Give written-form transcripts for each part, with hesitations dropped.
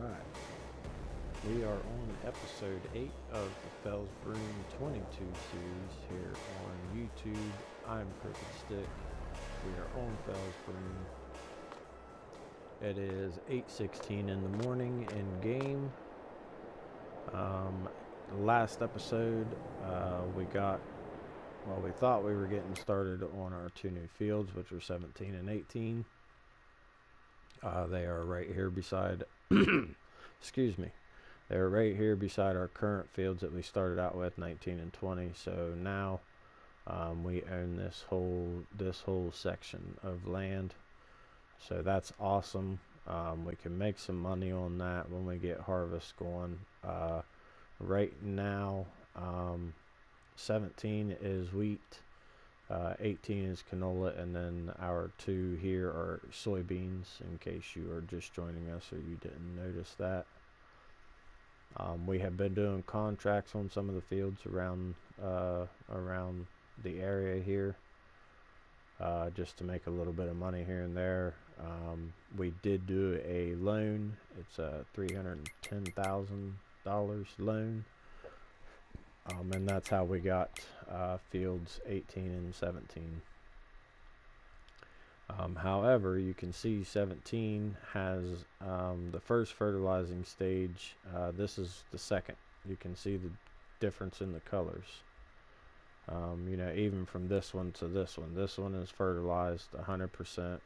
Alright, we are on episode 8 of the Felsbrunn22 series here on YouTube. I'm Crooked Stick. We are on Felsbrunn. It is 8:16 in the morning in game. Last episode, we thought we were getting started on our two new fields, which are 17 and 18. They are right here beside, excuse me, they're right here beside our current fields that we started out with, 19 and 20. So now we own this whole section of land. So that's awesome. We can make some money on that when we get harvest going. Right now, 17 is wheat. 18 is canola, and then our two here are soybeans, in case you are just joining us or you didn't notice that. We have been doing contracts on some of the fields around the area here, just to make a little bit of money here and there. We did do a loan. It's a $310,000 loan. And that's how we got fields 18 and 17. However, you can see 17 has the first fertilizing stage. This is the second. You can see the difference in the colors. Even from this one to this one. This one is fertilized 100%.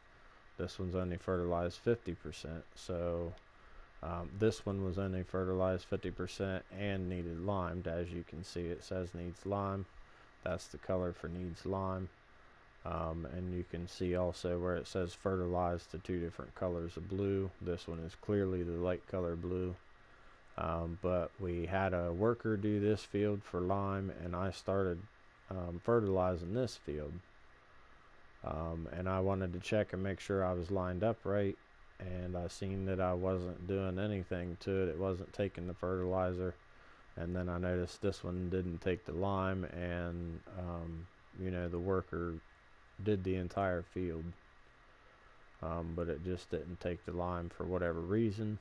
This one's only fertilized 50%. So this one was only fertilized 50% and needed limed. As you can see, it says needs lime. That's the color for needs lime. And you can see also where it says fertilized to two different colors of blue. This one is clearly the light color blue. But we had a worker do this field for lime, and I started fertilizing this field. And I wanted to check and make sure I was lined up right. And I seen that I wasn't doing anything to it. It wasn't taking the fertilizer. And then I noticed this one didn't take the lime, and the worker did the entire field, but it just didn't take the lime for whatever reason.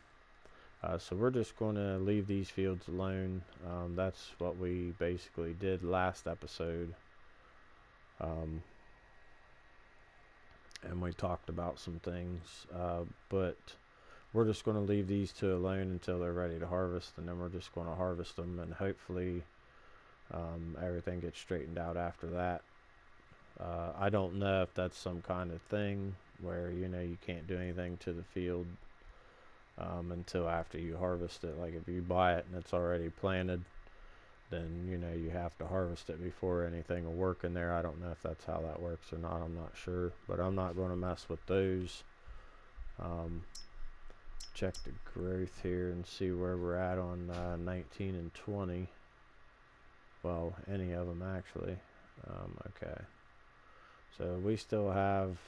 So we're just going to leave these fields alone. That's what we basically did last episode. And we talked about some things, but we're just going to leave these two alone until they're ready to harvest, and then we're just going to harvest them, and hopefully everything gets straightened out after that. I don't know if that's some kind of thing where you can't do anything to the field until after you harvest it. Like if you buy it and it's already planted, then you have to harvest it before anything will work in there. I don't know if that's how that works or not. I'm not sure, but I'm not going to mess with those. Check the growth here and see where we're at on 19 and 20. Well, any of them actually. Okay, so we still have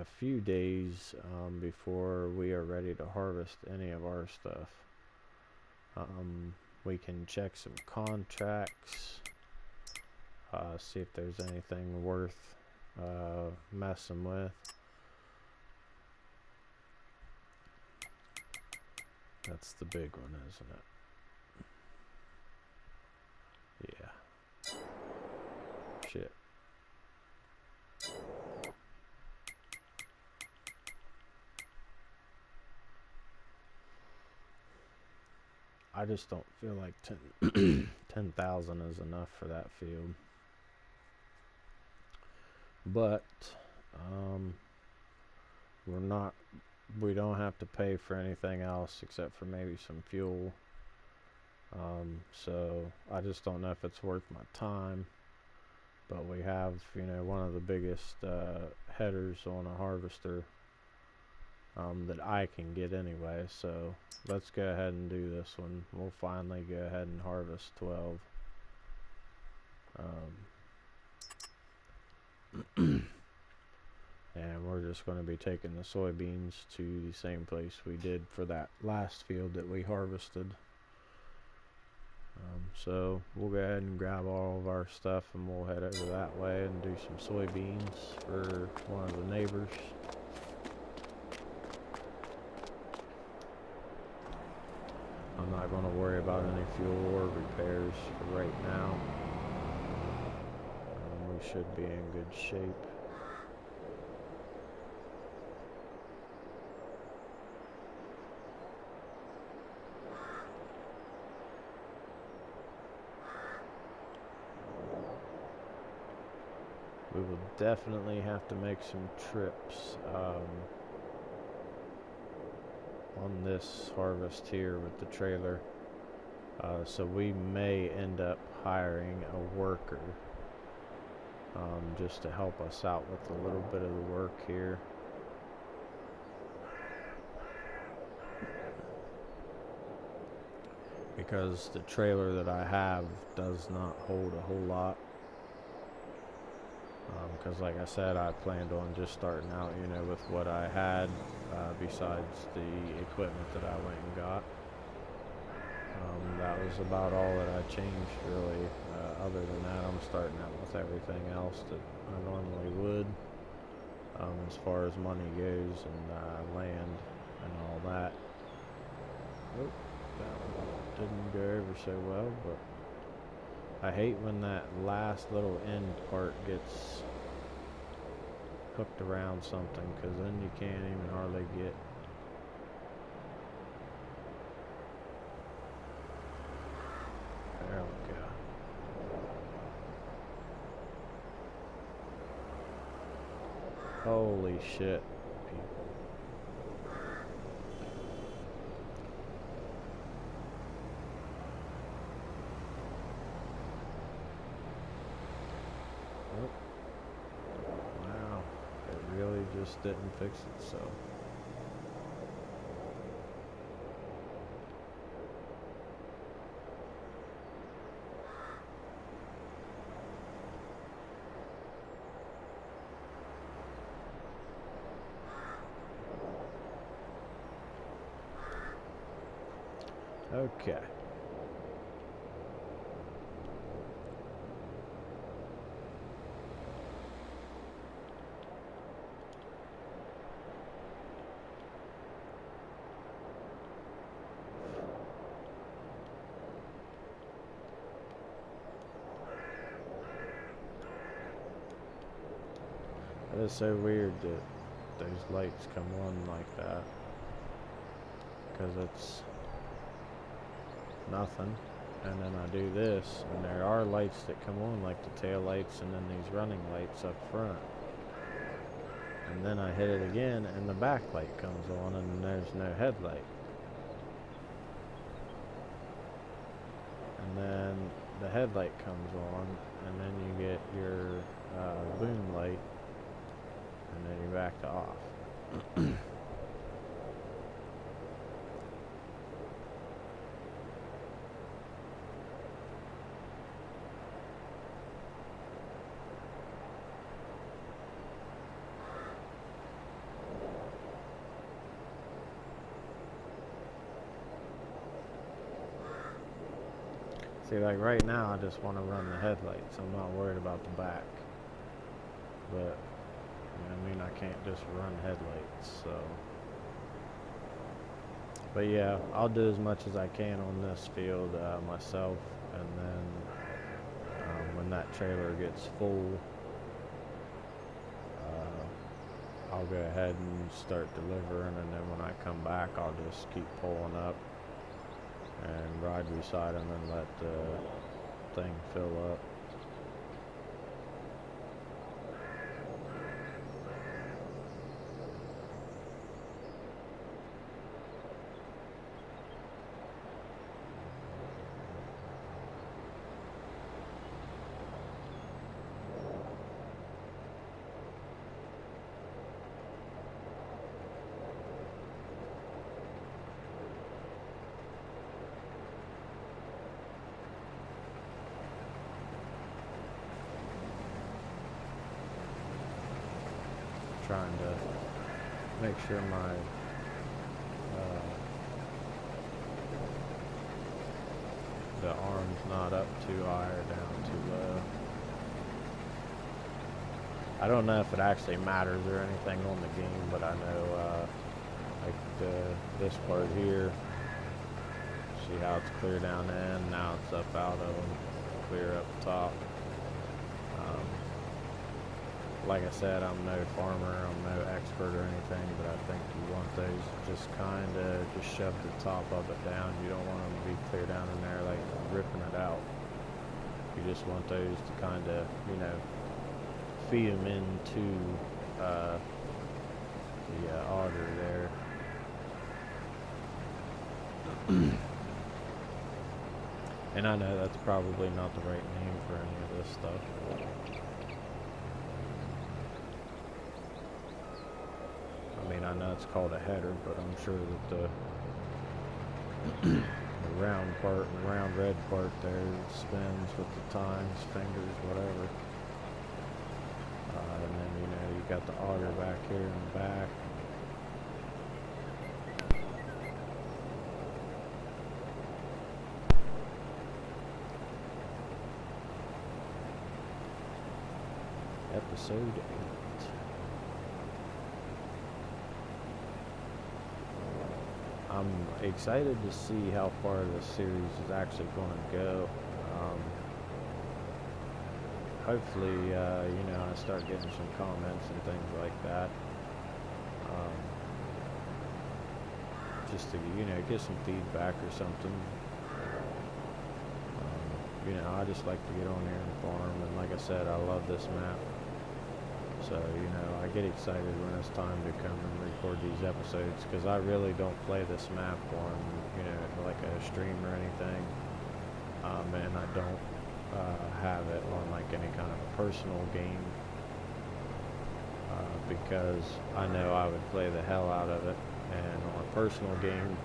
a few days before we are ready to harvest any of our stuff. We can check some contracts, see if there's anything worth messing with. That's the big one, isn't it? Yeah. Shit. I just don't feel like 10,000 is enough for that field. But we don't have to pay for anything else except for maybe some fuel. So I just don't know if it's worth my time. But we have, one of the biggest headers on a harvester that I can get anyway. So let's go ahead and do this one. We'll finally go ahead and harvest 12. And we're just going to be taking the soybeans to the same place we did for that last field that we harvested. So we'll go ahead and grab all of our stuff and we'll head over that way and do some soybeans for one of the neighbors. I'm not going to worry about any fuel or repairs for right now. We should be in good shape. We will definitely have to make some trips on this harvest here with the trailer. So we may end up hiring a worker just to help us out with a little bit of the work here. Because the trailer that I have does not hold a whole lot. Because like I said, I planned on just starting out, you know, with what I had besides the equipment that I went and got. That was about all that I changed, really. Other than that, I'm starting out with everything else that I normally would, as far as money goes and land and all that. Oh, that one didn't go over so well, but I hate when that last little end part gets hooked around something, because then you can't even hardly get. There we go. Holy shit, people. Oh. Wow. It really just didn't fix itself. Okay. It is so weird that those lights come on like that, because it's nothing, and then I do this and there are lights that come on, like the tail lights and then these running lights up front, and then I hit it again and the back light comes on and there's no headlight, and then the headlight comes on and then you get your boom light and then you're back to off. See, like right now, I just want to run the headlights. I'm not worried about the back. But, you know what I mean? I can't just run headlights, so. But yeah, I'll do as much as I can on this field myself. And then when that trailer gets full, I'll go ahead and start delivering. And then when I come back, I'll just keep pulling up and ride beside them and let the thing fill up. Trying to make sure my the arm's not up too high or down too low. I don't know if it actually matters or anything on the game, but I know like this part here See how it's clear down in, now it's up out of them, clear up top. Like I said, I'm no farmer, I'm no expert or anything, but I think you want those just kind of just shove the top of it down. You don't want them to be clear down in there like ripping it out. You just want those to kind of, you know, feed them into the auger there. And I know that's probably not the right name for any of this stuff. I mean, I know it's called a header, but I'm sure that the round part and the round red part there spins with the tines, fingers, whatever. And then, you know, you got the auger back here in the back. Episode 8. I'm excited to see how far this series is actually going to go. Hopefully, you know, I start getting some comments and things like that. Just to, you know, get some feedback or something. You know, I just like to get on here and farm, and like I said, I love this map. So, you know, I get excited when it's time to come and record these episodes, because I really don't play this map on, you know, like a stream or anything. And I don't have it on like any kind of personal game, because I know I would play the hell out of it. And on a personal game,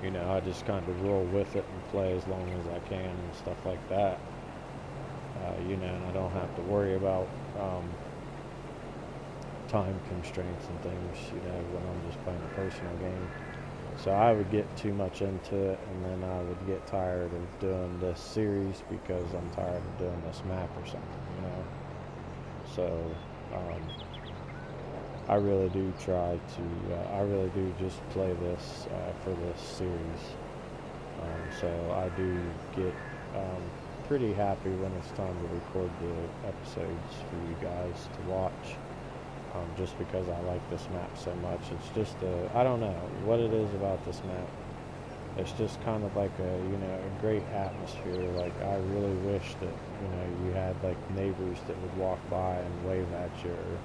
you know, I just kind of roll with it and play as long as I can and stuff like that. You know, and I don't have to worry about time constraints and things, you know, when I'm just playing a personal game. So I would get too much into it, and then I would get tired of doing this series because I'm tired of doing this map or something, you know. So I really do try to, I really do just play this for this series. So I do get pretty happy when it's time to record the episodes for you guys to watch, just because I like this map so much. It's just I don't know what it is about this map. It's just kind of like a, you know, a great atmosphere. Like, I really wish that, you know, you had like neighbors that would walk by and wave at you, or,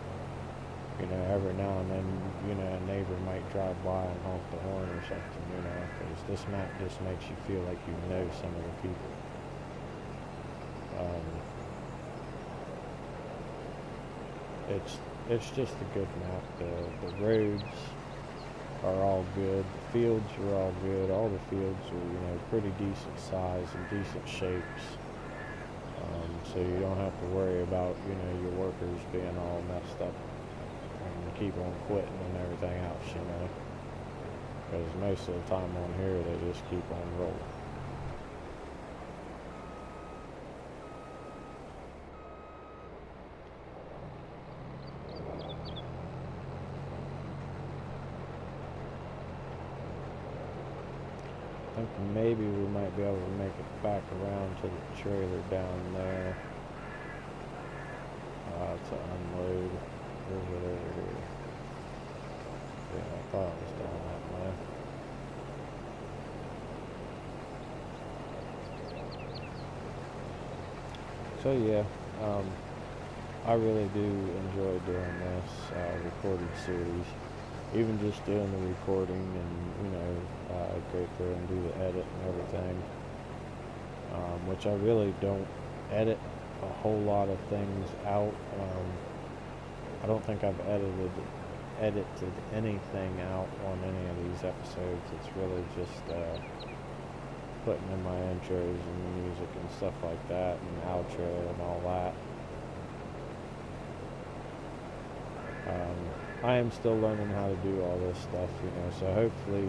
you know, every now and then, you know, a neighbor might drive by and honk the horn or something, you know, because this map just makes you feel like you know some of the people. It's just a good map. The roads are all good. The fields are all good. All the fields are, you know, pretty decent size and decent shapes. So you don't have to worry about, you know, your workers being all messed up and keep on quitting and everything else, you know. Because most of the time on here, they just keep on rolling. I think maybe we might be able to make it back around to the trailer down there to unload. Or is it over here? Yeah, I thought it was down that way. So yeah, I really do enjoy doing this recorded series. Even just doing the recording and, you know, go through and do the edit and everything, which I really don't edit a whole lot of things out. I don't think I've edited anything out on any of these episodes. It's really just putting in my intros and music and stuff like that, and outro and all that. I am still learning how to do all this stuff, you know, so hopefully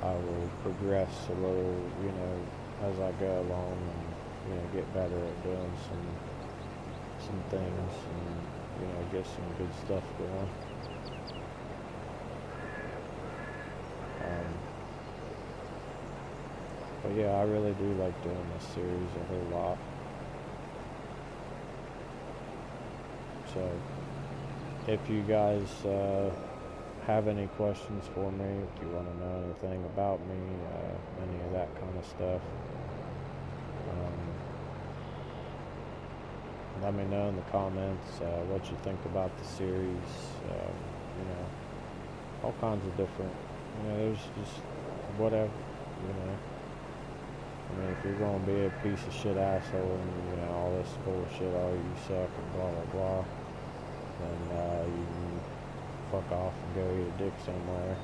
I will progress a little, you know, as I go along, and, you know, get better at doing some things, and, you know, get some good stuff going. But yeah, I really do like doing this series a whole lot. So if you guys have any questions for me, if you want to know anything about me, any of that kind of stuff, let me know in the comments what you think about the series. You know, all kinds of different, there's just whatever, I mean, if you're going to be a piece of shit asshole and, all this bullshit, oh, you suck and blah, blah, blah, then you can fuck off and go eat a dick somewhere.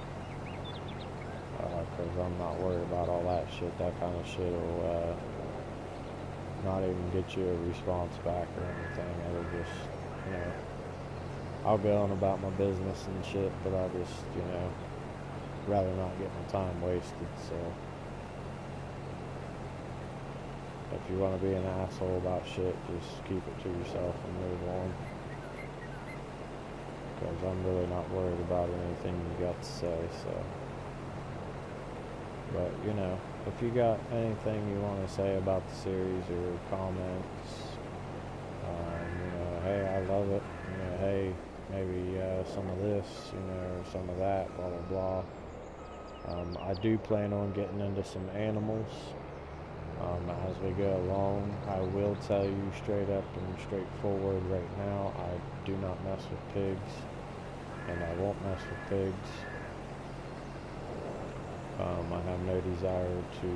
Because I'm not worried about all that shit. That kind of shit will not even get you a response back or anything. It'll just, I'll go on about my business and shit, but I just, rather not get my time wasted, so. If you want to be an asshole about shit, just keep it to yourself and move on. Because I'm really not worried about anything you got to say, so. But, if you got anything you want to say about the series or comments, hey, I love it, hey, maybe some of this, or some of that, blah, blah, blah. I do plan on getting into some animals. As we go along, I will tell you straight up and straightforward right now, I do not mess with pigs, and I won't mess with pigs. I have no desire to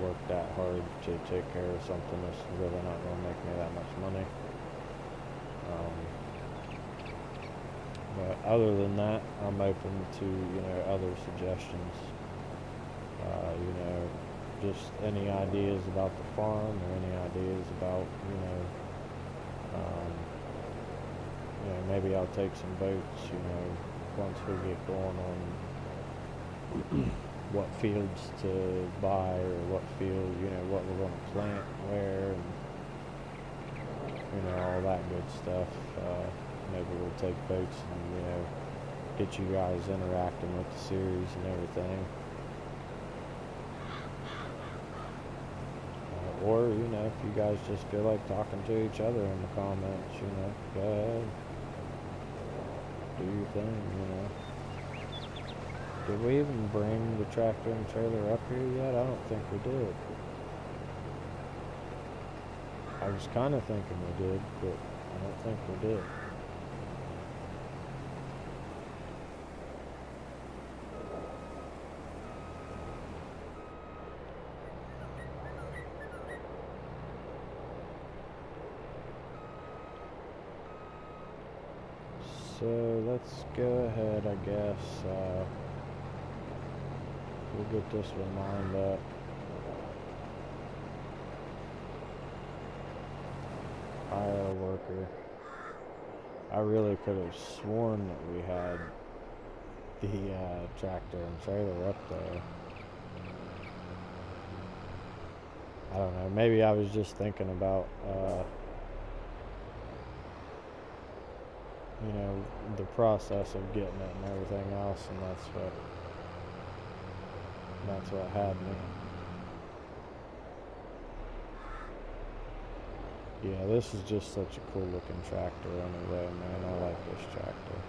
work that hard to take care of something that's really not going to make me that much money. But other than that, I'm open to, other suggestions. Just any ideas about the farm or any ideas about, maybe I'll take some votes, once we get going on what fields to buy or what field, what we're going to plant where, and, all that good stuff. Maybe we'll take votes and, get you guys interacting with the series and everything. Or, if you guys just feel like talking to each other in the comments, go ahead. Do your thing, Did we even bring the tractor and trailer up here yet? I don't think we did. I was kind of thinking we did, but I don't think we did. So let's go ahead, I guess. We'll get this one lined up. Hire a worker. I really could have sworn that we had the tractor and trailer up there. I don't know. Maybe I was just thinking about the process of getting it and everything else, and that's what had me. Yeah, this is just such a cool looking tractor anyway, man. I like this tractor.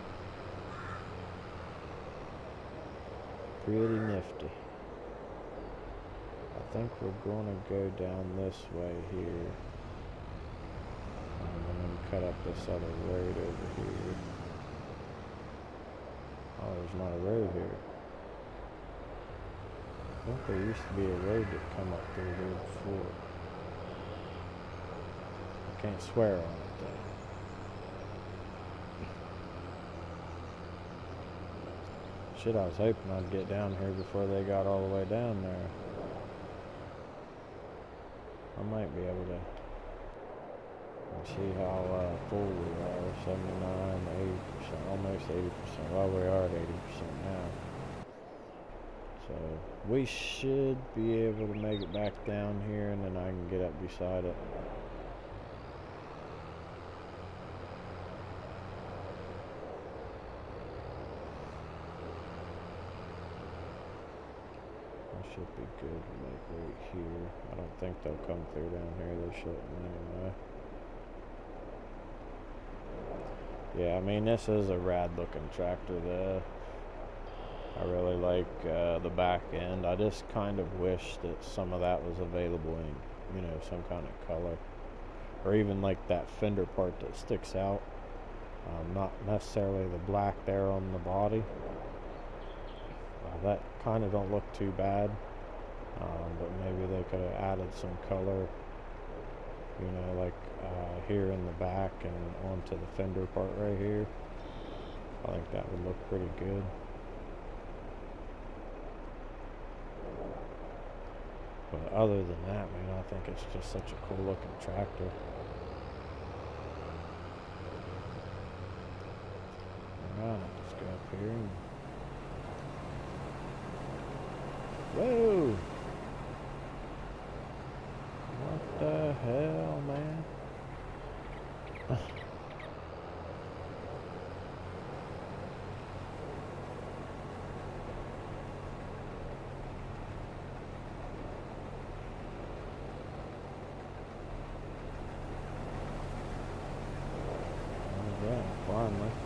Pretty nifty. I think we're going to go down this way here. And then cut up this other road over here. Oh, there's not a road here. I think there used to be a road that come up through here before. I can't swear on it though. Shit, I was hoping I'd get down here before they got all the way down there. I might be able to see how full we are, 79, 80%, almost 80%. Well, we are at 80% now. So we should be able to make it back down here, and then I can get up beside it. I should be good, like right here. I don't think they'll come through down here. They shouldn't anyway. Yeah, I mean, this is a rad looking tractor though. I really like the back end. I just kind of wish that some of that was available in, you know, some kind of color. Or even like that fender part that sticks out. Not necessarily the black there on the body. That kind of don't look too bad. But maybe they could have added some color, you know, like here in the back and onto the fender part right here. I think that would look pretty good. But other than that, man, I think it's just such a cool looking tractor. Alright, let's go up here and... Whoa! What the hell, man? Yeah, finally. –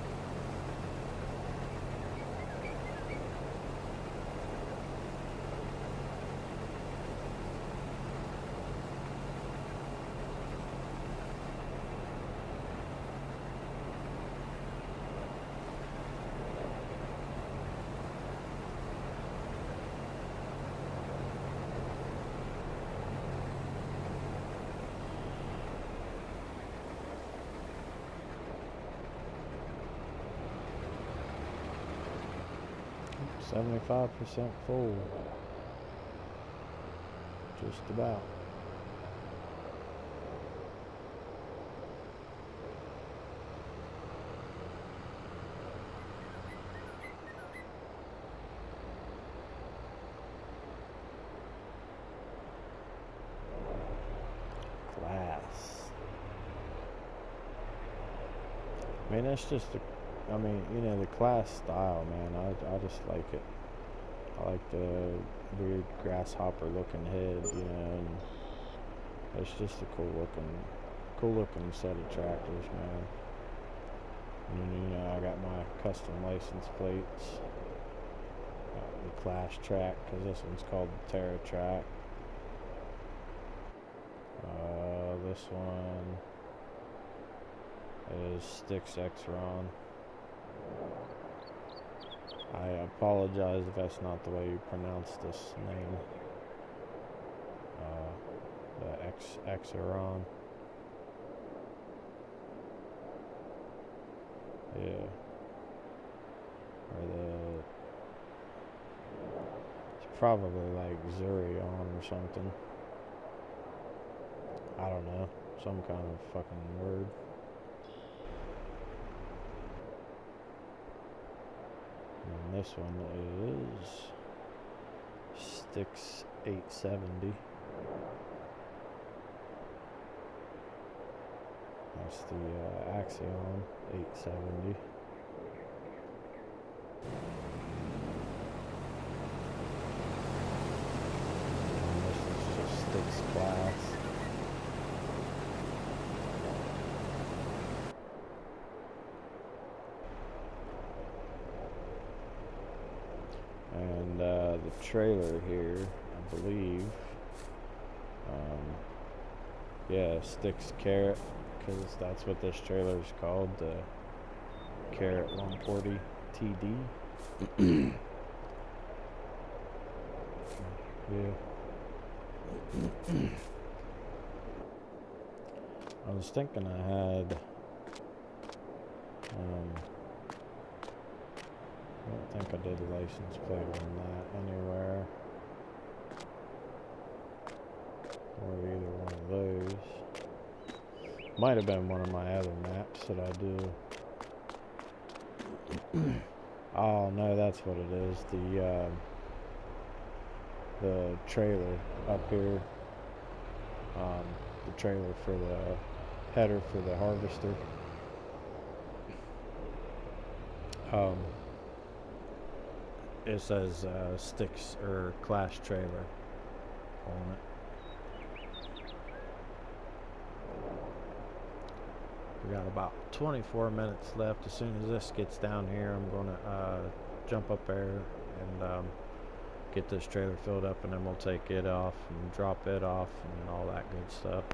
75% full. Just about. Class. I mean, that's just I mean, you know, the class style, man. I just like it. I like the weird grasshopper looking head, you know, and it's just a cool looking set of tractors, man. And you know, I got my custom license plates. The class track, because this one's called the Terra track. This one is Styx X-Ron. I apologize if that's not the way you pronounce this name. The X-Ron. Yeah. Or it's probably like Zurion or something. I don't know. Some kind of fucking word. And this one is Styx 870. That's the Axion 870. And this is just Styx class. And the trailer here, I believe, yeah, Styx Carrot, because that's what this trailer is called, the Carrot 140 TD. Yeah. I was thinking I had, I don't think I did a license plate on that anywhere. Or either one of those. Might have been one of my other maps that I do. Oh no, that's what it is. The trailer up here. The trailer for the header for the harvester. it says sticks or class trailer on it. We got about 24 minutes left. As soon as this gets down here, I'm going to jump up there and get this trailer filled up, and then we'll take it off and drop it off and all that good stuff.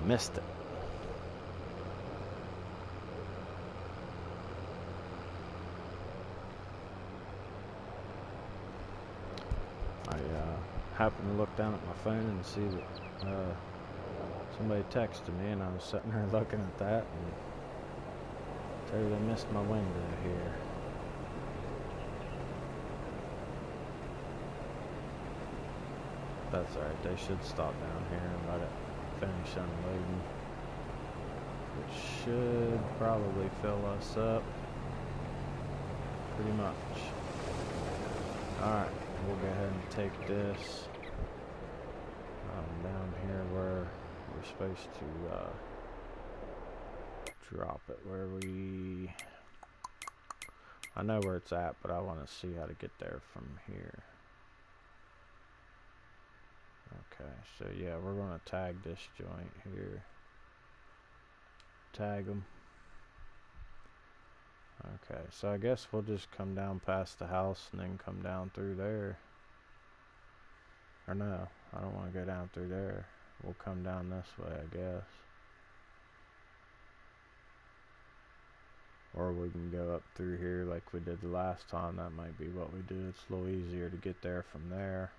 Missed it. I happened to look down at my phone and see that somebody texted me, and I was sitting there looking at that and totally missed my window here. That's alright, they should stop down here and let it finish unloading, which should probably fill us up pretty much. Alright, we'll go ahead and take this down here where we're supposed to drop it, where I know where it's at, but I want to see how to get there from here. Okay, so yeah, we're going to tag this joint here. Tag them. Okay, so I guess we'll just come down past the house and then come down through there. Or no, I don't want to go down through there. We'll come down this way, I guess. Or we can go up through here like we did the last time. That might be what we do. It's a little easier to get there from there.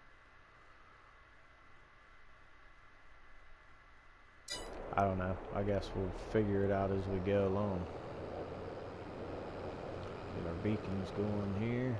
I don't know. I guess we'll figure it out as we go along. Get our beacons going here.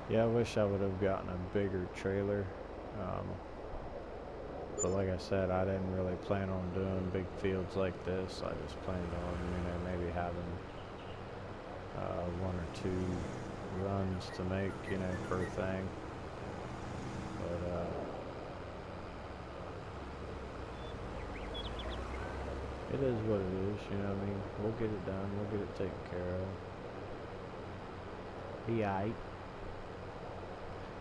Yeah, I wish I would have gotten a bigger trailer, but like I said, I didn't really plan on doing big fields like this. I just planned on, maybe having 1 or 2 runs to make, per thing. But it is what it is, we'll get it done, we'll get it taken care of. Be aight.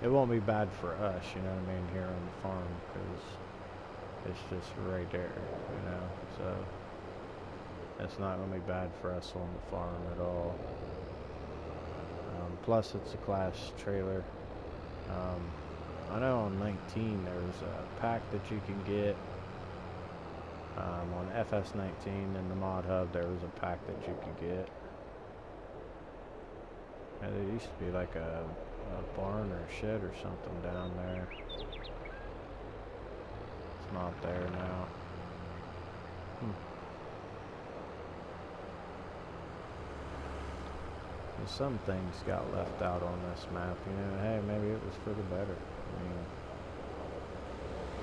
It won't be bad for us, here on the farm, because it's just right there, so it's not going to be bad for us on the farm at all. Plus, it's a class trailer. I know on 19 there's a pack that you can get. On FS19 in the mod hub, there was a pack that you could get. And there used to be like a barn or shed or something down there. It's not there now. And some things got left out on this map, hey, maybe it was for the better.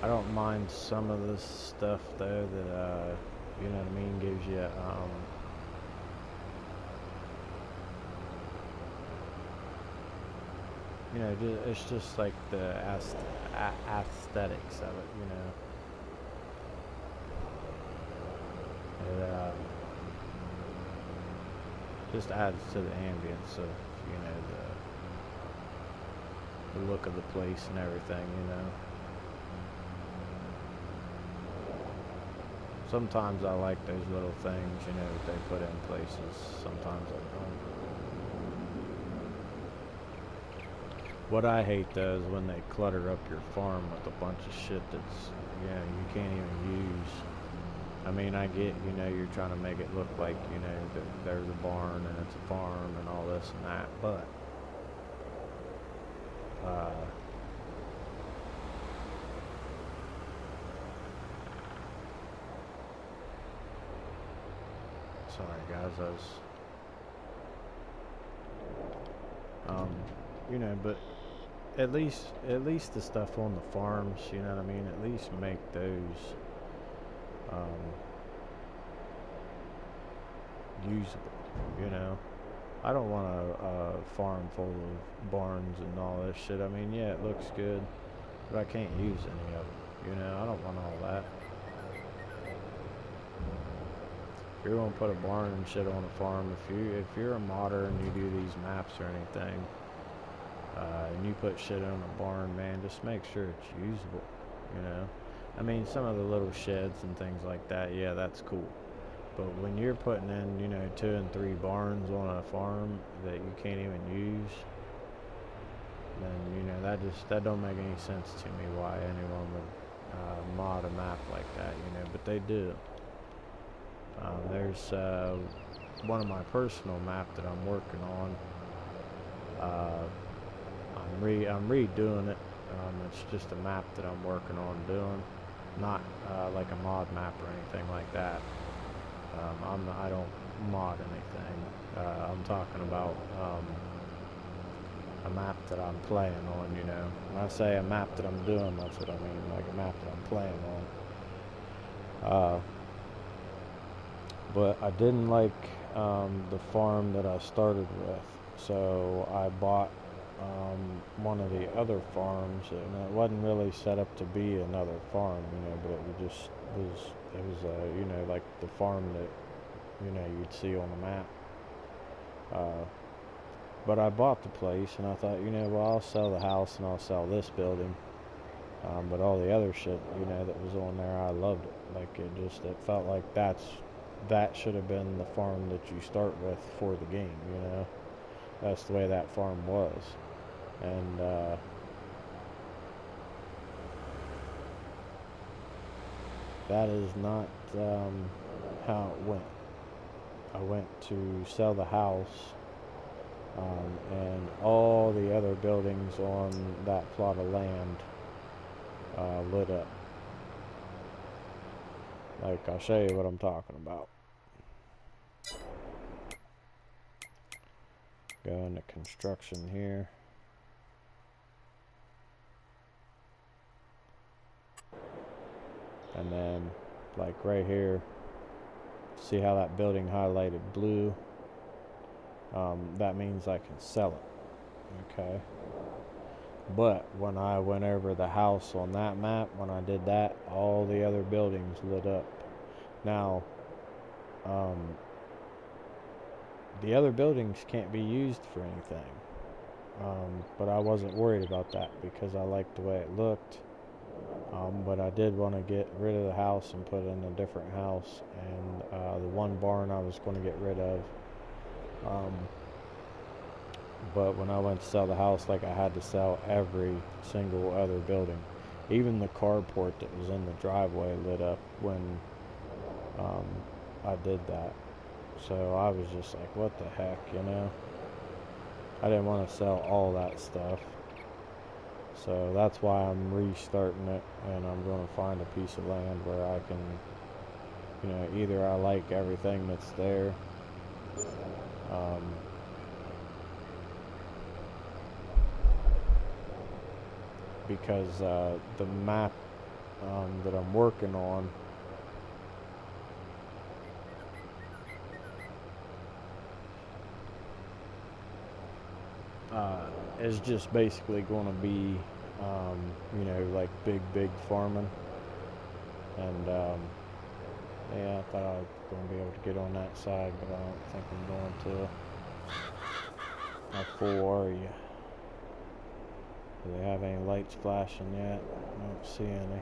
I don't mind some of this stuff though that gives you you know, it's just like the aesthetics of it, you know. It just adds to the ambience of, you know, the look of the place and everything, you know. Sometimes I like those little things, you know, that they put in places. Sometimes I don't. What I hate though is when they clutter up your farm with a bunch of shit that's, you know, you can't even use. I mean, I get, you know, you're trying to make it look like, you know, that there's a barn and it's a farm and all this and that, but sorry guys, you know, but at least the stuff on the farms, you know what I mean, at least make those usable, you know. I don't want a farm full of barns and all this shit. I mean, yeah, it looks good, but I can't use any of them, you know. I don't want all that. If you're gonna put a barn and shit on a farm, if you're a modder and you do these maps or anything, and you put shit on a barn, man, just make sure it's usable, you know. I mean, some of the little sheds and things like that, yeah, that's cool. But when you're putting in, you know, 2 and 3 barns on a farm that you can't even use, then, you know, that don't make any sense to me why anyone would mod a map like that, you know, but they do. There's one of my personal map that I'm working on. I'm redoing it. It's just a map that I'm working on doing, not like a mod map or anything like that. I don't mod anything. I'm talking about a map that I'm playing on, you know. When I say a map that I'm doing, that's what I mean, like a map that I'm playing on. But I didn't like the farm that I started with, so I bought one of the other farms, and it wasn't really set up to be another farm, you know, but it was you know, like the farm that, you know, you'd see on the map. But I bought the place and I thought, you know, well, I'll sell the house and I'll sell this building, but all the other shit, you know, that was on there, I loved it. Like, it felt like that should have been the farm that you start with for the game, you know. That's the way that farm was. And that is not how it went. I went to sell the house, and all the other buildings on that plot of land lit up. Like, I'll show you what I'm talking about. Go into construction here. And then, like right here, see how that building highlighted blue? That means I can sell it. Okay. But when I went over the house on that map, when I did that, all the other buildings lit up. Now, the other buildings can't be used for anything. But I wasn't worried about that because I liked the way it looked. But I did want to get rid of the house and put in a different house, and the one barn I was going to get rid of. But when I went to sell the house, like, I had to sell every single other building. Even the carport that was in the driveway lit up when I did that. So I was just like, what the heck, you know? I didn't want to sell all that stuff. So that's why I'm restarting it, and I'm going to find a piece of land where I can, you know, either I like everything that's there, because the map that I'm working on, is just basically going to be, you know, like big farming. And yeah, I thought I was going to be able to get on that side, but I don't think I'm going to. How full are you? Do they have any lights flashing yet? I don't see any.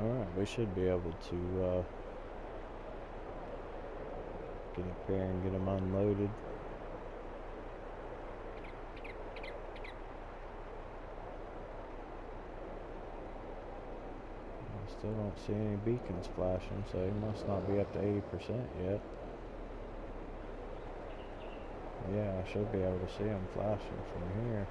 Alright, we should be able to get up here and get them unloaded. I still don't see any beacons flashing, so he must not be up to 80% yet. Yeah, I should be able to see them flashing from here.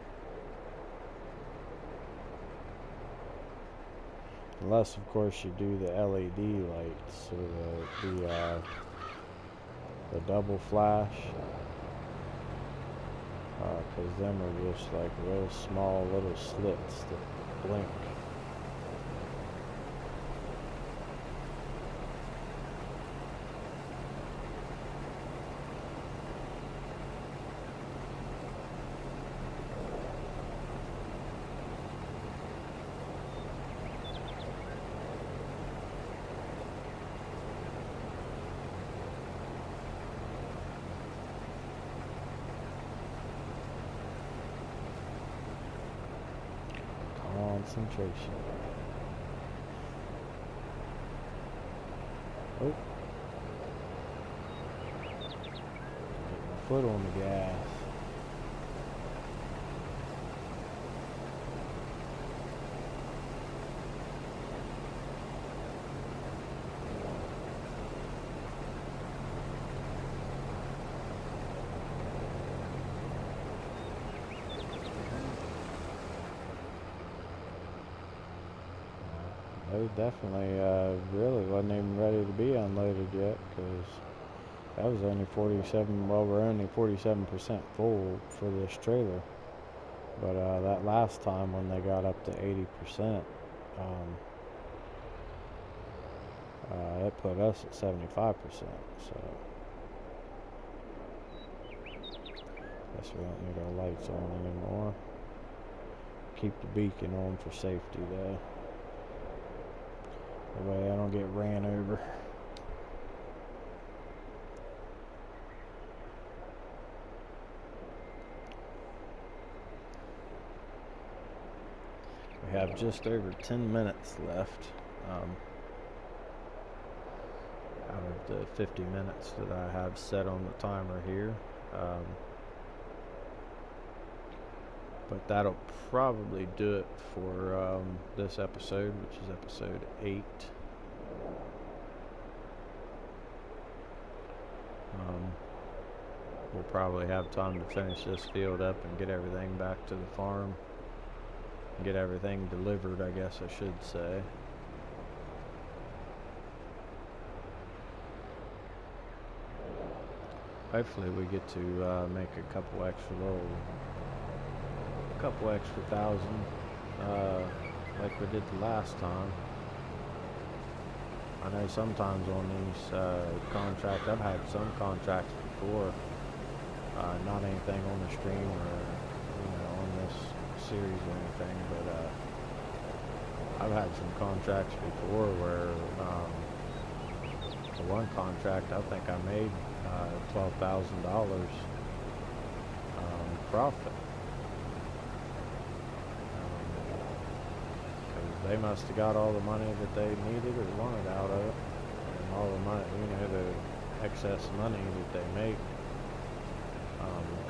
Unless, of course, you do the LED lights or the double flash. Because them are just like real small little slits that blink. Concentration. Oh. Get my foot on the gas. They definitely really wasn't even ready to be unloaded yet, because that was only 47, well, we're only 47% full for this trailer. But that last time when they got up to 80%, it put us at 75%, so guess we don't need our lights on anymore. Keep the beacon on for safety though. That way I don't get ran over. We have just over 10 minutes left out of the 50 minutes that I have set on the timer here. But that'll probably do it for this episode, which is episode 8. We'll probably have time to finish this field up and get everything back to the farm. Get everything delivered, I guess I should say. Hopefully we get to make a couple extra thousand, like we did the last time. I know sometimes on these contracts, I've had some contracts before, not anything on the stream or on this series or anything, but I've had some contracts before where the one contract I think I made $12,000 profit. They must have got all the money that they needed or wanted out of it, and all the money, the excess money that they make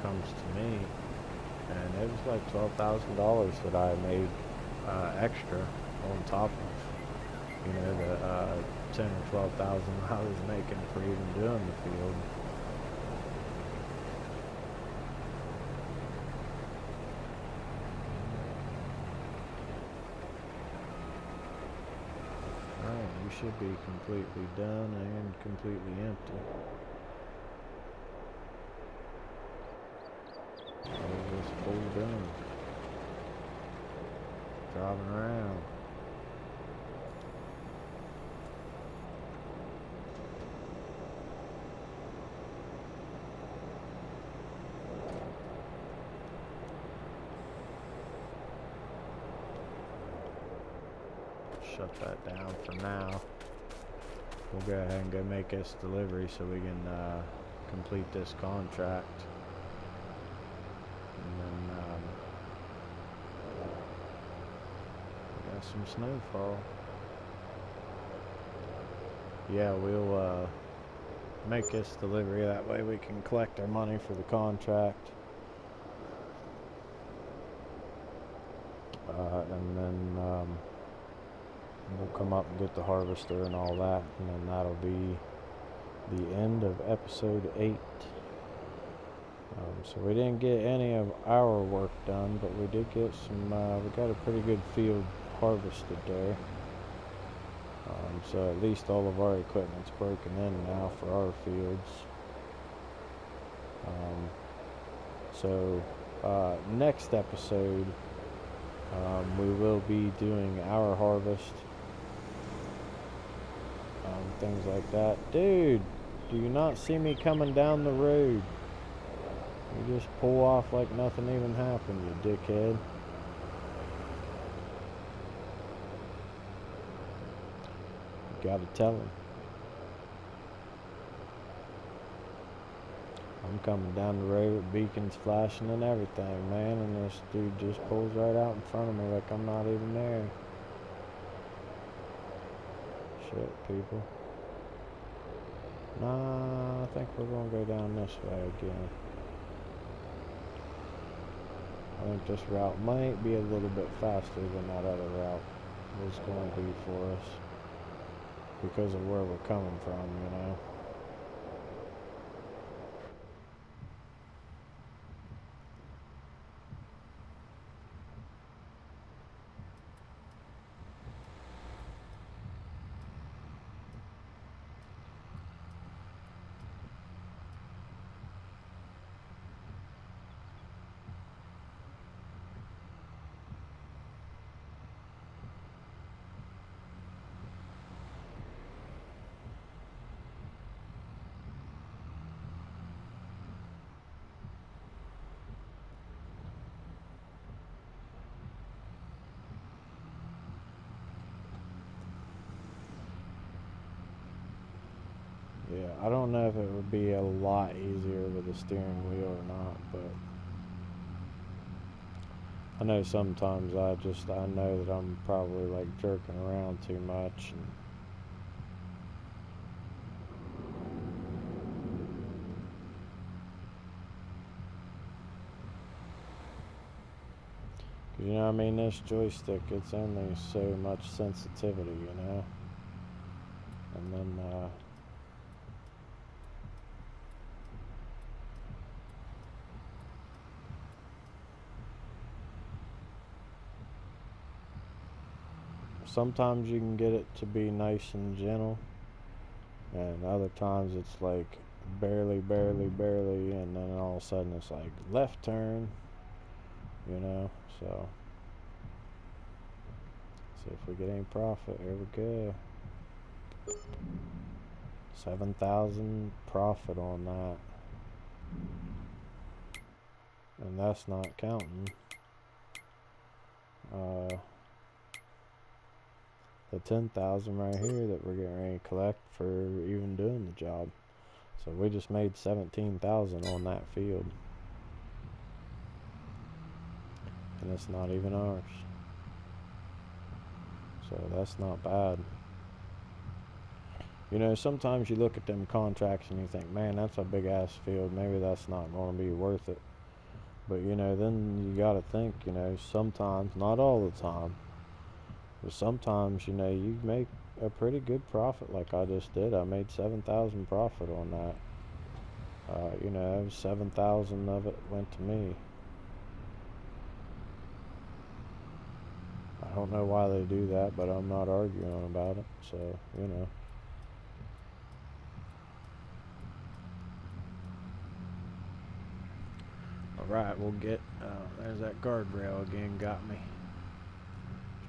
comes to me, and it was like $12,000 that I made extra on top of the 10 or 12,000 I was making for even doing the field. We should be completely done and completely empty. driving around. Shut that down for now. We'll go ahead and go make this delivery so we can complete this contract. And then we got some snowfall. Yeah, we'll make this delivery, that way we can collect our money for the contract. And then we'll come up and get the harvester and all that, and then that'll be the end of episode 8. So we didn't get any of our work done, but we did get some, we got a pretty good field harvested there. So at least all of our equipment's broken in now for our fields. So next episode, we will be doing our harvest. Things like that. Dude, do you not see me coming down the road? You just pull off like nothing even happened, you dickhead. You gotta tell him. I'm coming down the road with beacons flashing and everything, man, and this dude just pulls right out in front of me like I'm not even there. Shit, people. Nah, I think we're gonna go down this way again. I think this route might be a little bit faster than that other route was going to be for us because of where we're coming from, you know. Yeah, I don't know if it would be a lot easier with a steering wheel or not, but I know sometimes I know that I'm probably like jerking around too much. You know what I mean? This joystick, it's only so much sensitivity, you know? And then, sometimes you can get it to be nice and gentle, and other times it's like barely, and then all of a sudden it's like left turn, you know? So, see if we get any profit. Here we go. 7,000 profit on that, and that's not counting the 10,000 right here that we're getting ready to collect for even doing the job. So we just made 17,000 on that field, and it's not even ours. So that's not bad. You know, sometimes you look at them contracts and you think, man, that's a big ass field, maybe that's not going to be worth it. But you know, then you got to think, you know, sometimes, not all the time, but sometimes, you know, you make a pretty good profit like I just did. I made 7,000 profit on that. You know, 7,000 of it went to me. I don't know why they do that, but I'm not arguing about it, so, you know. Alright, we'll get, there's that guardrail again, got me.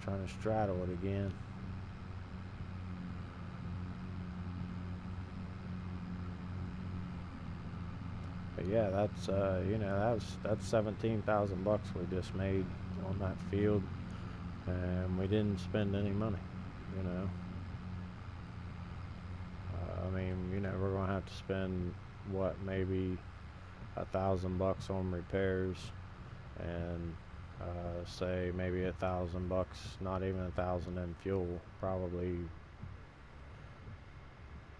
trying to straddle it again. But yeah, that's you know, that's 17,000 bucks we just made on that field, and we didn't spend any money. You know, I mean, you know, we're gonna have to spend what, maybe $1,000 on repairs, and say maybe $1,000, not even 1,000 in fuel, probably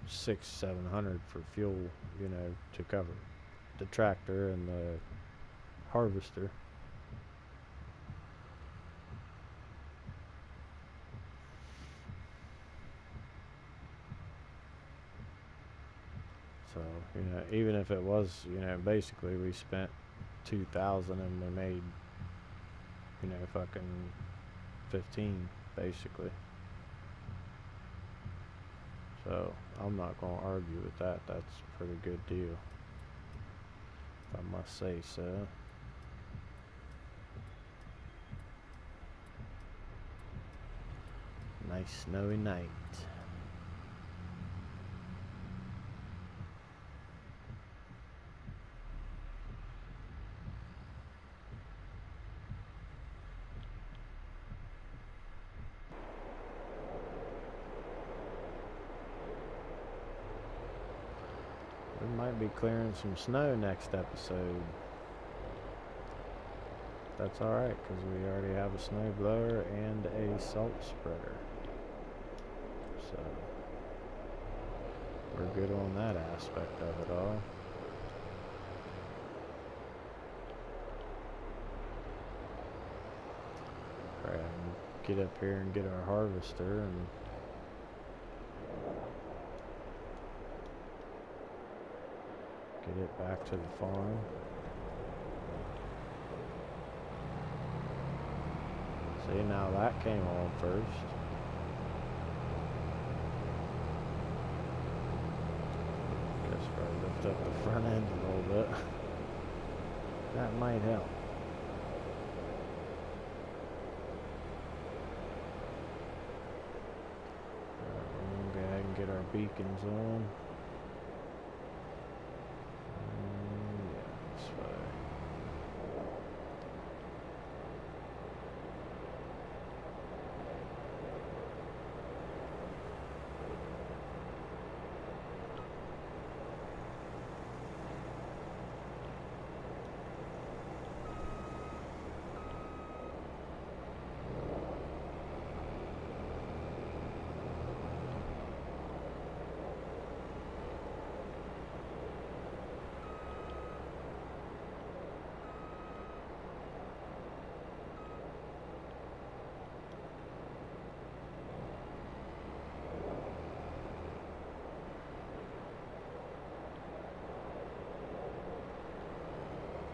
600-700 for fuel, you know, to cover the tractor and the harvester. So, you know, even if it was, you know, basically we spent 2,000 and we made, you know, fucking 15 basically. So I'm not gonna argue with that. That's a pretty good deal, if I must say so. Nice snowy night. We might be clearing some snow next episode. That's alright, because we already have a snow blower and a salt spreader. So we're good on that aspect of it all. Alright, get up here and get our harvester and get it back to the farm. See, now that came on first. Guess probably lift up the front end a little bit. That might help. We'll go ahead and get our beacons on.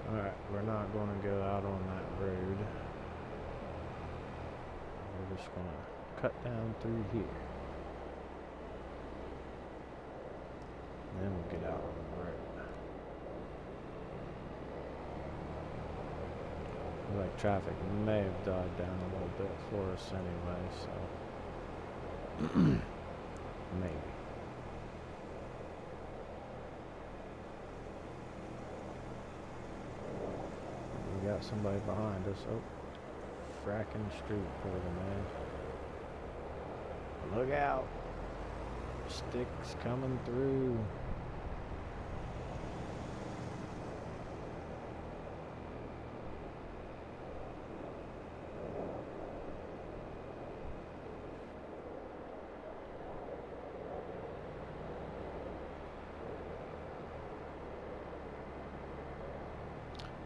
Alright, we're not going to go out on that road. We're just going to cut down through here. And then we'll get out on the road. Like traffic may have died down a little bit for us anyway, so maybe. We got somebody behind us. Oh, fracking street for the man. Look out! Sticks coming through.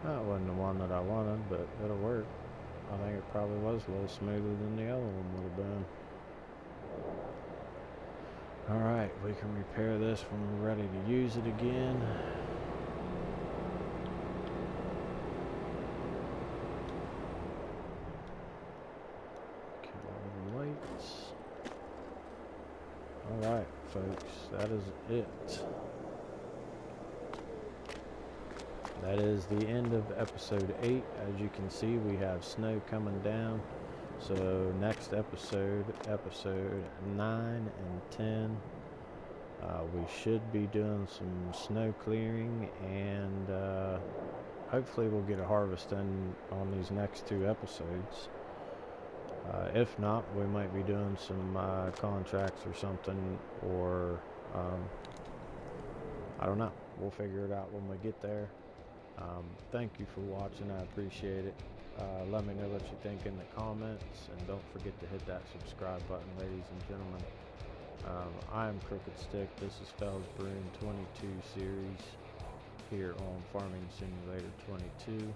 That wasn't the one that I wanted, but it'll work. I think it probably was a little smoother than the other one would have been. Alright, we can repair this when we're ready to use it again. Kill all the lights. Alright, folks, that is it. That is the end of episode 8. As you can see, we have snow coming down. So next episode, episode 9 and 10, we should be doing some snow clearing, and hopefully we'll get a harvest in on these next 2 episodes. If not, we might be doing some contracts or something, or I don't know. We'll figure it out when we get there. Thank you for watching. I appreciate it. Let me know what you think in the comments, and don't forget to hit that subscribe button, ladies and gentlemen. I am Crooked Stick. This is Felsbrunn22 series here on Farming Simulator 22.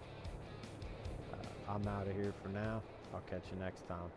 I'm out of here for now. I'll catch you next time.